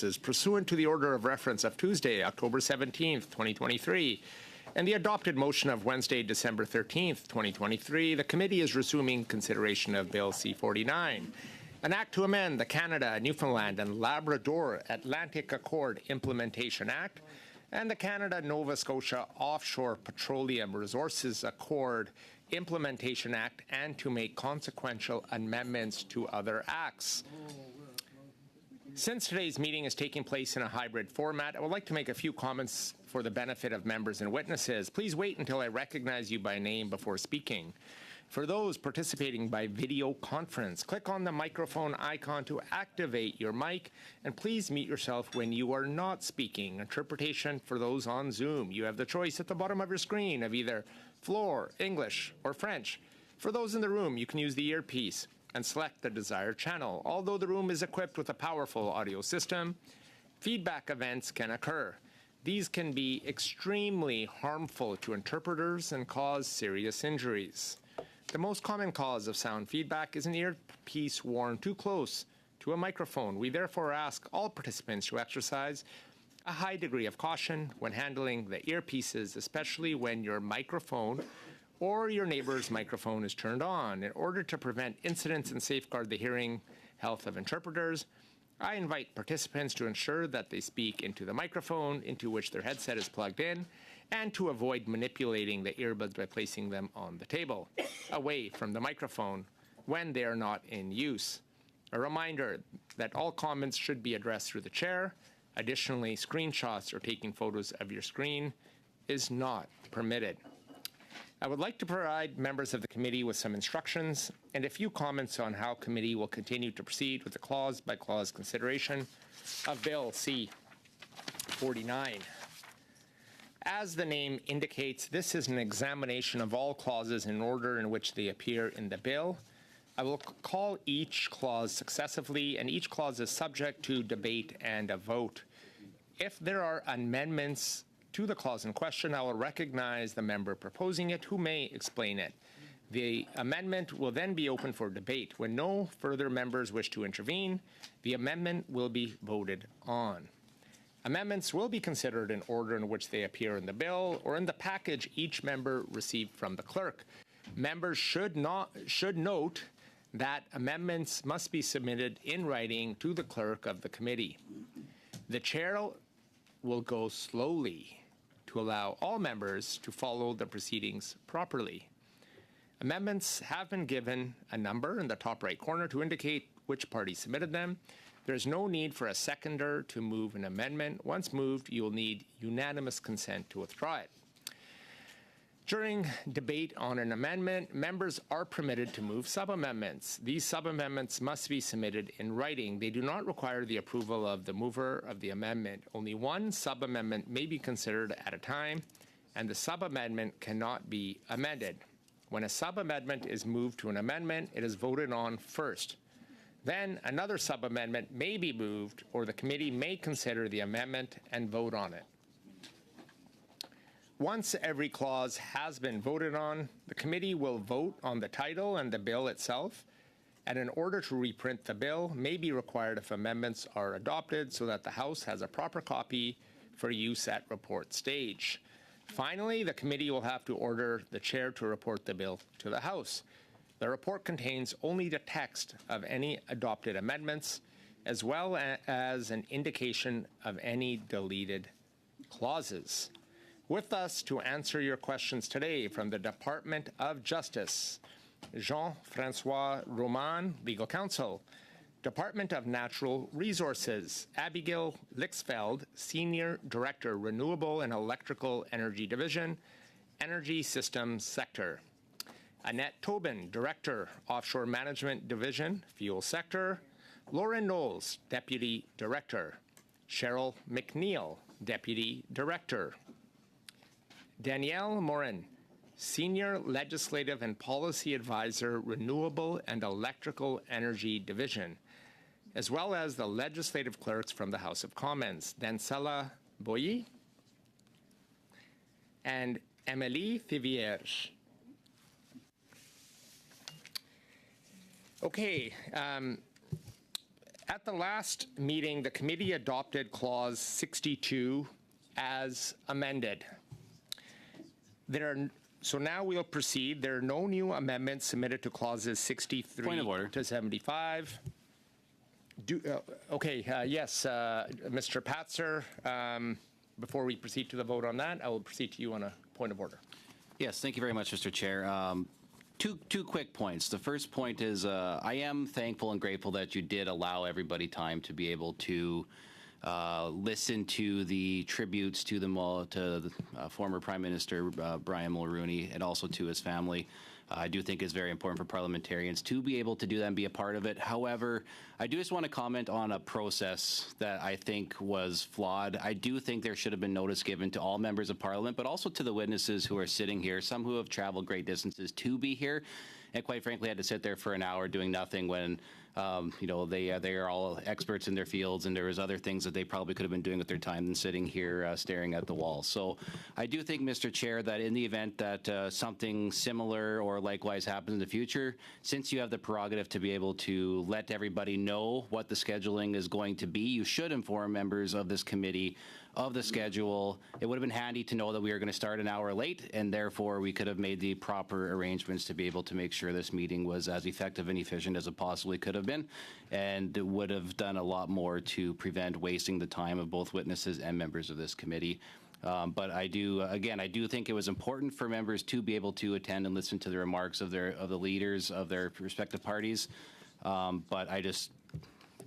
Resources pursuant to the order of reference of Tuesday, October 17th, 2023, and the adopted motion of Wednesday, December 13th, 2023, the committee is resuming consideration of Bill C-49, an act to amend the Canada, Newfoundland and Labrador Atlantic Accord Implementation Act and the Canada-Nova Scotia Offshore Petroleum Resources Accord Implementation Act, and to make consequential amendments to other acts. Since today's meeting is taking place in a hybrid format, I would like to make a few comments for the benefit of members and witnesses. Please wait until I recognize you by name before speaking. For those participating by video conference, click on the microphone icon to activate your mic, and please mute yourself when you are not speaking. Interpretation for those on Zoom. You have the choice at the bottom of your screen of either floor, English, or French. For those in the room, you can use the earpiece and select the desired channel. Although the room is equipped with a powerful audio system, feedback events can occur. These can be extremely harmful to interpreters and cause serious injuries. The most common cause of sound feedback is an earpiece worn too close to a microphone. We therefore ask all participants to exercise a high degree of caution when handling the earpieces, especially when your microphone or your neighbor's microphone is turned on. In order to prevent incidents and safeguard the hearing health of interpreters, I invite participants to ensure that they speak into the microphone into which their headset is plugged in, and to avoid manipulating the earbuds by placing them on the table, away from the microphone when they are not in use. A reminder that all comments should be addressed through the chair. Additionally, screenshots or taking photos of your screen is not permitted. I would like to provide members of the committee with some instructions and a few comments on how committee will continue to proceed with the clause-by-clause consideration of Bill C-49. As the name indicates, this is an examination of all clauses in order in which they appear in the bill. I will call each clause successively, and each clause is subject to debate and a vote. If there are amendments to the clause in question, I will recognize the member proposing it who may explain it. The amendment will then be open for debate. When no further members wish to intervene, the amendment will be voted on. Amendments will be considered in order in which they appear in the bill or in the package each member received from the clerk. Members should note that amendments must be submitted in writing to the clerk of the committee. The chair will go slowly to allow all members to follow the proceedings properly. Amendments have been given a number in the top right corner to indicate which party submitted them. There is no need for a seconder to move an amendment. Once moved, you will need unanimous consent to withdraw it. During debate on an amendment, members are permitted to move sub-amendments. These sub-amendments must be submitted in writing. They do not require the approval of the mover of the amendment. Only one sub-amendment may be considered at a time, and the sub-amendment cannot be amended. When a sub-amendment is moved to an amendment, it is voted on first. Then another sub-amendment may be moved, or the committee may consider the amendment and vote on it. Once every clause has been voted on, the committee will vote on the title and the bill itself, and in order to reprint the bill may be required if amendments are adopted so that the House has a proper copy for use at report stage. Finally, the committee will have to order the chair to report the bill to the House. The report contains only the text of any adopted amendments, as well as an indication of any deleted clauses. With us to answer your questions today from the Department of Justice, Jean-Francois Roman, Legal Counsel. Department of Natural Resources, Abigail Lixfeld, Senior Director, Renewable and Electrical Energy Division, Energy Systems Sector. Annette Tobin, Director, Offshore Management Division, Fuel Sector. Lauren Knowles, Deputy Director. Cheryl McNeil, Deputy Director. Danielle Morin, Senior Legislative and Policy Advisor, Renewable and Electrical Energy Division, as well as the legislative clerks from the House of Commons, Dansella Boyi and Émilie Thivierge. Okay, At the last meeting, the committee adopted Clause 62 as amended. So now we'll proceed. There are no new amendments submitted to Clauses 63 Point of order. to 75. Yes, Mr. Patzer, before we proceed to the vote on that, I will proceed to you on a point of order. Yes, thank you very much, Mr. Chair. Two quick points. The first point is I am thankful and grateful that you did allow everybody time to be able to listen to the tributes to the former Prime Minister Brian Mulroney and also to his family. I do think it's very important for parliamentarians to be able to do that and be a part of it. However, I do just want to comment on a process that I think was flawed. I do think there should have been notice given to all members of Parliament, but also to the witnesses who are sitting here, some who have traveled great distances to be here, and quite frankly had to sit there for an hour doing nothing when they are all experts in their fields, and there was other things that they probably could have been doing with their time than sitting here staring at the wall. So I do think, Mr. Chair, that in the event that something similar or likewise happens in the future, since you have the prerogative to be able to let everybody know what the scheduling is going to be, you should inform members of this committee of the schedule. It would have been handy to know that we were going to start an hour late, and therefore we could have made the proper arrangements to be able to make sure this meeting was as effective and efficient as it possibly could have been, and would have done a lot more to prevent wasting the time of both witnesses and members of this committee. But I do think it was important for members to be able to attend and listen to the remarks of the leaders of their respective parties. But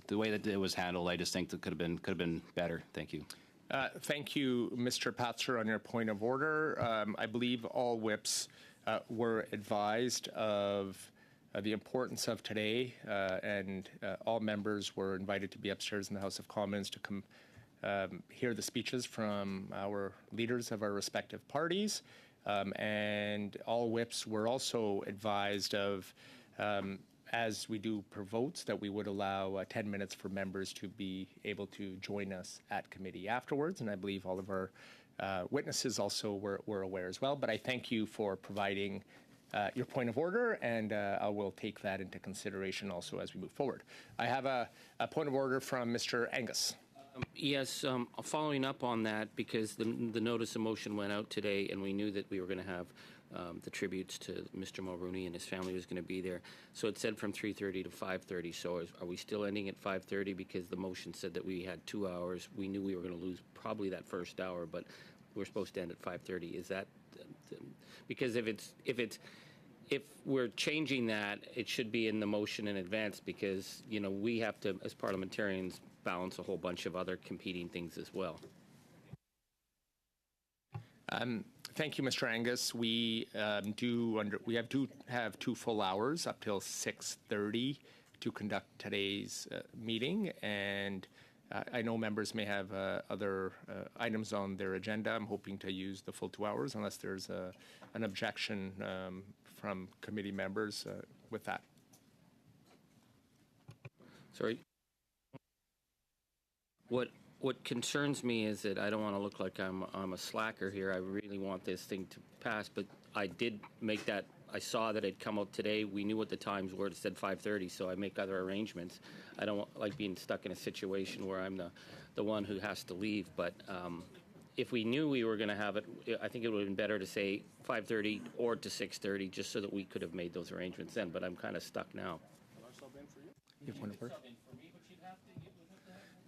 the way that it was handled, I just think that could have been better. Thank you. Thank you, Mr. Patzer, on your point of order. I believe all whips were advised of the importance of today, and all members were invited to be upstairs in the House of Commons to come hear the speeches from our leaders of our respective parties. And all whips were also advised of, as we do per votes, that we would allow 10 minutes for members to be able to join us at committee afterwards. And I believe all of our witnesses also were aware as well. But I thank you for providing your point of order, and I will take that into consideration also as we move forward. I have a point of order from Mr. Angus. Yes, following up on that, because the notice of motion went out today, and we knew that we were going to have the tributes to Mr. Mulroney and his family was going to be there. So it said from 3:30 to 5:30. So are we still ending at 5:30? Because the motion said that we had 2 hours. We knew we were going to lose probably that first hour, but we're supposed to end at 5:30. Is that because if we're changing that, it should be in the motion in advance, because we have to, as parliamentarians, balance a whole bunch of other competing things as well. Thank you, Mr. Angus. We have 2 full hours up till 6:30 to conduct today's meeting, and I know members may have other items on their agenda. I'm hoping to use the full 2 hours unless there's an objection from committee members with that. Sorry. What concerns me is that I don't want to look like I'm a slacker here. I really want this thing to pass, but I did make that. I saw that it come out today. We knew what the times were. It said 5:30, so I make other arrangements. I don't like being stuck in a situation where I'm the one who has to leave. But if we knew we were going to have it, I think it would have been better to say 5:30 or to 6:30, just so that we could have made those arrangements then. But I'm kind of stuck now.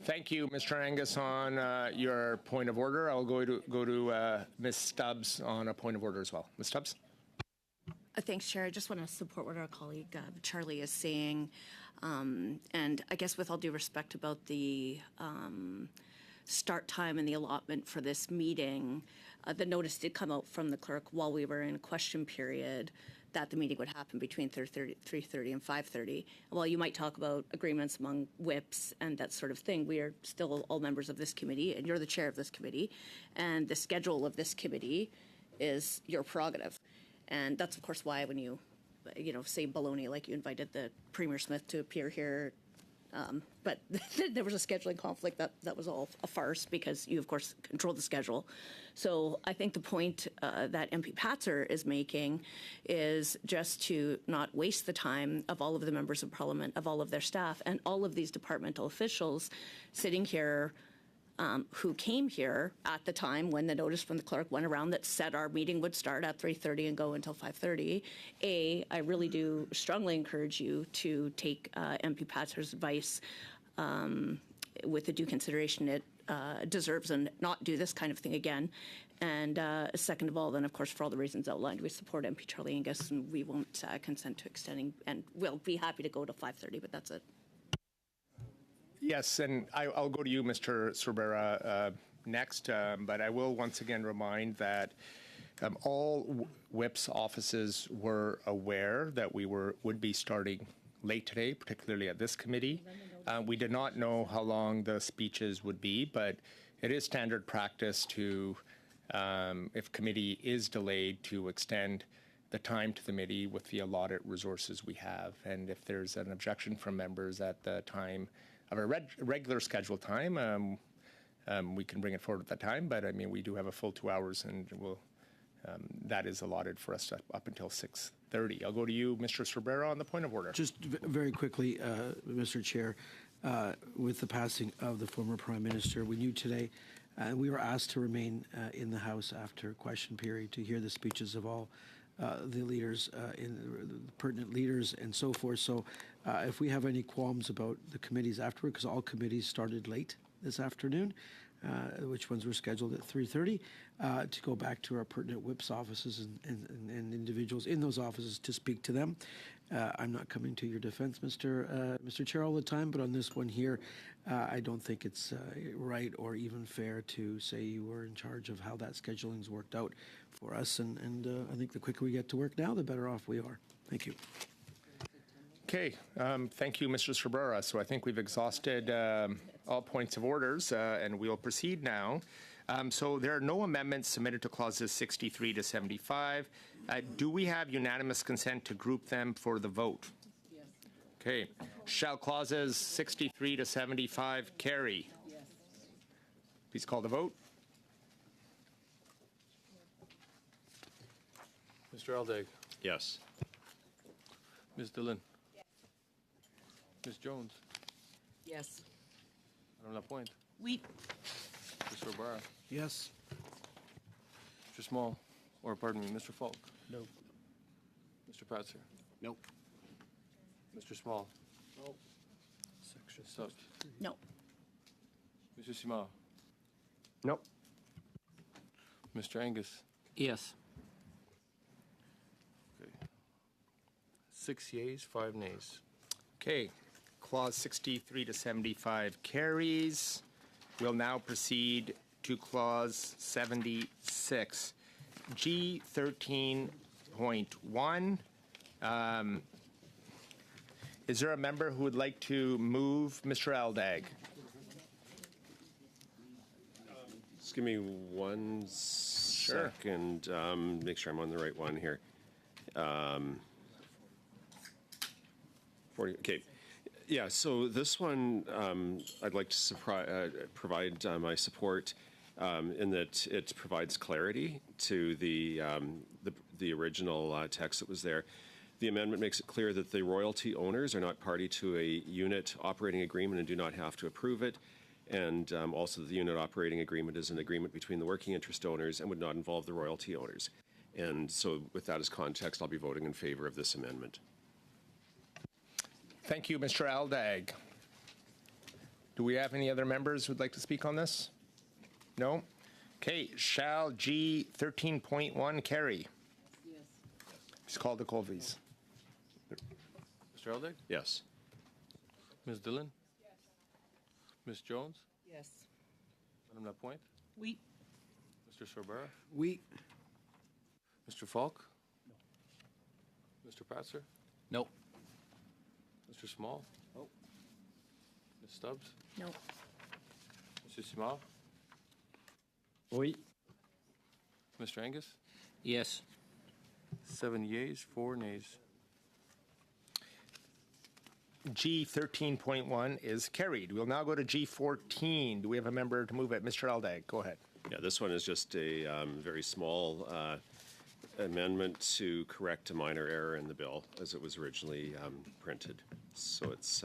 Thank you, Mr. Angus, on your point of order. I'll go to Ms. Stubbs on a point of order as well. Ms. Stubbs. Thanks, Chair. I just want to support what our colleague Charlie is saying. And I guess with all due respect about the start time and the allotment for this meeting, the notice did come out from the clerk while we were in question period that the meeting would happen between 3:30 and 5:30. While you might talk about agreements among whips and that sort of thing, we are still all members of this committee, and you're the chair of this committee, and the schedule of this committee is your prerogative. And that's, of course, why when you say baloney, like you invited the Premier Smith to appear here but there was a scheduling conflict that was all a farce because you, of course, control the schedule. So I think the point that MP Patzer is making is just to not waste the time of all of the members of Parliament, of all of their staff, and all of these departmental officials sitting here who came here at the time when the notice from the clerk went around that said our meeting would start at 3:30 and go until 5:30. I really do strongly encourage you to take MP Patzer's advice with the due consideration it deserves and not do this kind of thing again. And second of all, then, of course, for all the reasons outlined, we support MP Charlie Angus, and we won't consent to extending, and we'll be happy to go to 5:30, but that's it. Yes, and I'll go to you, Mr. Cervera, next, but I will once again remind that all WHIP's offices were aware that we would be starting late today, particularly at this committee. We did not know how long the speeches would be, but it is standard practice to, if committee is delayed, to extend the time to the committee with the allotted resources we have. And if there's an objection from members at the time of a regular scheduled time, we can bring it forward at that time. But I mean, we do have a full 2 hours, and that is allotted for us up until 6:30. I'll go to you, Mr. Cervera, on the point of order. Just very quickly, Mr. Chair, with the passing of the former Prime Minister, we knew today we were asked to remain in the House after question period to hear the speeches of all the leaders, the pertinent leaders, and so forth. So if we have any qualms about the committees afterward, because all committees started late this afternoon, which ones were scheduled at 3:30, to go back to our pertinent WHIP's offices and individuals in those offices to speak to them. I'm not coming to your defense, Mr. Chair, all the time, but on this one here, I don't think it's right or even fair to say you were in charge of how that scheduling's worked out for us. And I think the quicker we get to work now, the better off we are. Thank you. Okay, thank you, Mr. Cervera. So I think we've exhausted all points of orders, and we'll proceed now. So there are no amendments submitted to clauses 63 to 75. Do we have unanimous consent to group them for the vote? Yes. Okay. Shall clauses 63 to 75 carry? Yes. Please call the vote. Mr. Aldag. Yes. Ms. Dillon. Ms. Jones. Yes. Madame Lapointe. Oui. Mr. O'Barra. Yes. Mr. Small. Or pardon me, Mr. Falk. No. Mr. Patzer. Nope. Mr. Small. Section Ms. Stubbs. No. Mr. Simao. Nope. Mr. Angus. Yes. Okay. 6 yeas, 5 nays. Okay. Clause 63 to 75 carries. We'll now proceed to clause 76. G 13.1. Is there a member who would like to move Mr. Aldag? Just give me one second. Make sure I'm on the right one here. 40. Okay. Yeah. So this one, I'd like to provide my support in that it provides clarity to the original text that was there. The amendment makes it clear that the royalty owners are not party to a unit operating agreement and do not have to approve it. And also the unit operating agreement is an agreement between the working interest owners and would not involve the royalty owners. And so with that as context, I'll be voting in favor of this amendment. Thank you, Mr. Aldag. Do we have any other members who'd like to speak on this? No? Okay, shall G 13.1 carry? Yes. Please call the call, please. Mr. Aldag. Yes. Ms. Dillon. Yes. Ms. Jones. Yes. Madame Lapointe. Oui. Mr. Sorbara. We. Mr. Falk. No. Mr. Patzer. Nope. Mr. Small. Nope. Ms. Stubbs. No. Mr. Simao. Oui. Mr. Angus. Yes. 7 yeas, 4 nays. G13.1 is carried. We'll now go to G14. Do we have a member to move it? Mr. Aldag, go ahead. Yeah, this one is just a very small amendment to correct a minor error in the bill as it was originally printed. So it's